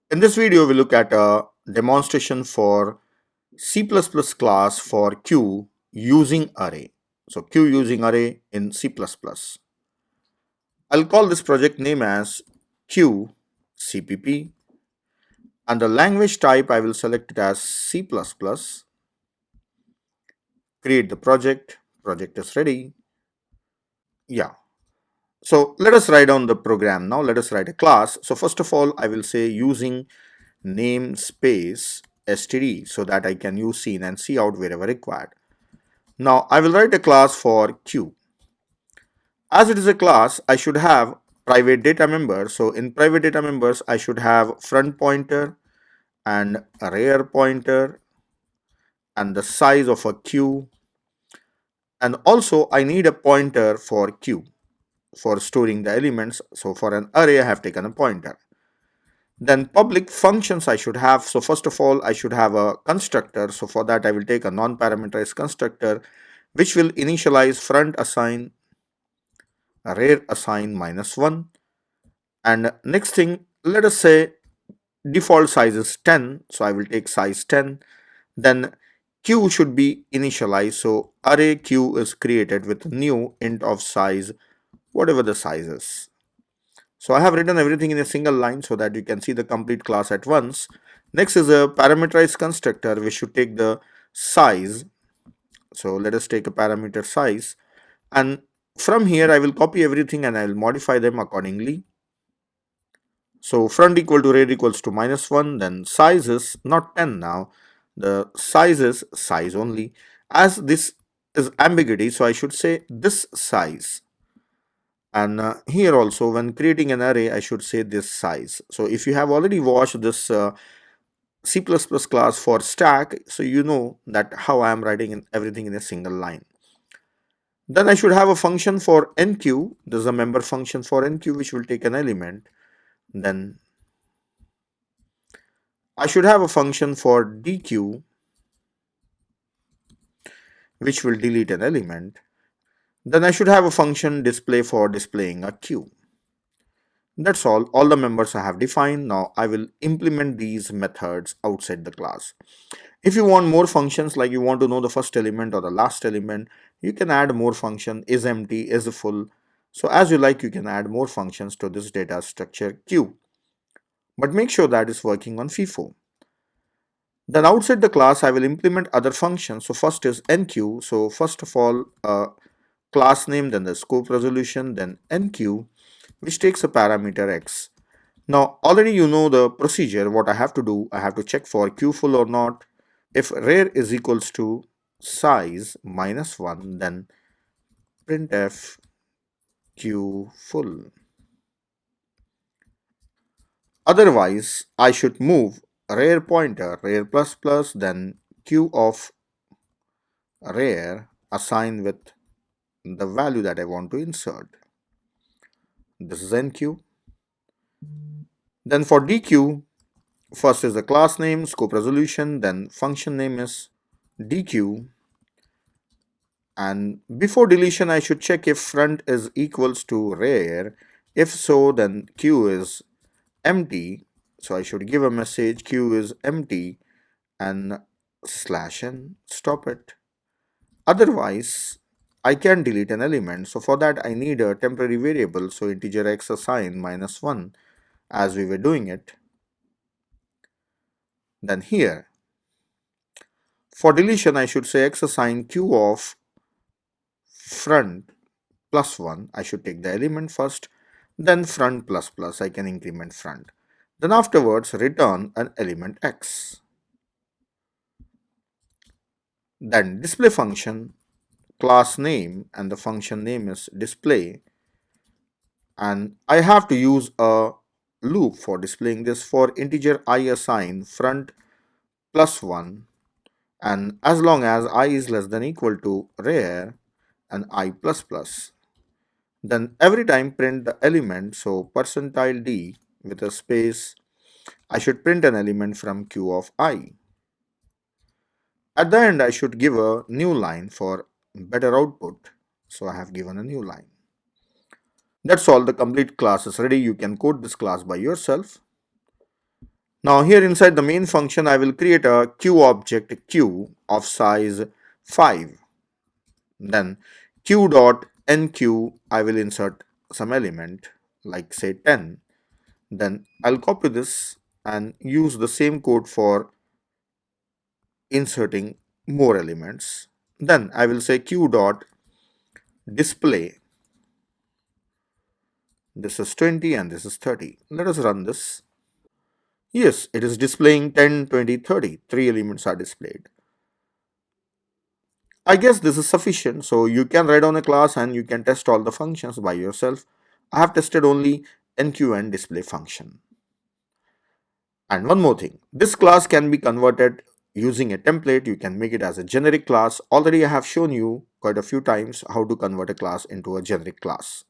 In this video, we look at a demonstration for C++ class for Q using array. So Q using array in C++. I'll call this project name as Q CPP, and the language type I will select it as C++. Create the project. Project is ready. Yeah. So let us write down the program now. Let us write a class. So first of all, I will say using namespace std so that I can use scene and cout wherever required. Now I will write a class for Q. As it is a class, I should have private data members. So in private data members, I should have front pointer and a rear pointer and the size of a Q. And also I need a pointer for Q for storing the elements. So for an array, I have taken a pointer. Then public functions I should have. So first of all, I should have a constructor. So for that, I will take a non-parameterized constructor, which will initialize front assign, rear assign -1. And next thing, let us say default size is 10. So I will take size 10. Then Q should be initialized. So array Q is created with new int of size, whatever the size is. So I have written everything in a single line so that you can see the complete class at once. Next is a parameterized constructor which should take the size. So let us take a parameter size, and from here I will copy everything and I will modify them accordingly. So front equal to rear equals to -1, then size is not 10 now, the size is size only. As this is ambiguity, so I should say this size. And here also, when creating an array, I should say this size. So if you have already watched this C++ class for stack, so you know that how I am writing everything in a single line. Then I should have a function for enqueue. This is a member function for enqueue which will take an element. Then I should have a function for dequeue which will delete an element. Then I should have a function display for displaying a queue. That's all the members I have defined. Now I will implement these methods outside the class. If you want more functions, like you want to know the first element or the last element, you can add more function, is empty, is full. So as you like, you can add more functions to this data structure Q. But make sure that is working on FIFO. Then outside the class, I will implement other functions. So first is enqueue. So first of all, class name, then the scope resolution, then enqueue, which takes a parameter x. Now already you know the procedure. What I have to do, I have to check for Q full or not. If rear is equals to size -1, then printf Q full. Otherwise, I should move rear pointer, rear plus plus, then Q of rear assigned with the value that I want to insert. This is enqueue. Then for dequeue, first is the class name, scope resolution, then function name is dequeue. And before deletion, I should check if front is equals to rear. If so, then Q is empty. So I should give a message Q is empty and /n, stop it. Otherwise, I can delete an element. So for that, I need a temporary variable. So integer x assign -1 as we were doing it. Then here, for deletion, I should say x assign Q of front +1. I should take the element first, then front plus plus. I can increment front. Then afterwards return an element x. Then display function, class name, and the function name is display. And I have to use a loop for displaying this. For integer I assign front +1, and as long as I is less than equal to rear and I plus plus. Then every time print the element, so %d with a space, I should print an element from Q of I. At the end, I should give a new line for better output. So I have given a new line. That's all. The complete class is ready. You can code this class by yourself. Now here inside the main function, I will create a queue object q of size 5. Then q dot enqueue, I will insert some element like say 10. Then I'll copy this and use the same code for inserting more elements. Then I will say q dot display. This is 20 and this is 30. Let us run this. Yes, it is displaying 10, 20, 30. Three elements are displayed. I guess this is sufficient. So you can write down a class and you can test all the functions by yourself. I have tested only enqueue and display function. And one more thing, this class can be converted using a template. You can make it as a generic class. Already I have shown you quite a few times how to convert a class into a generic class.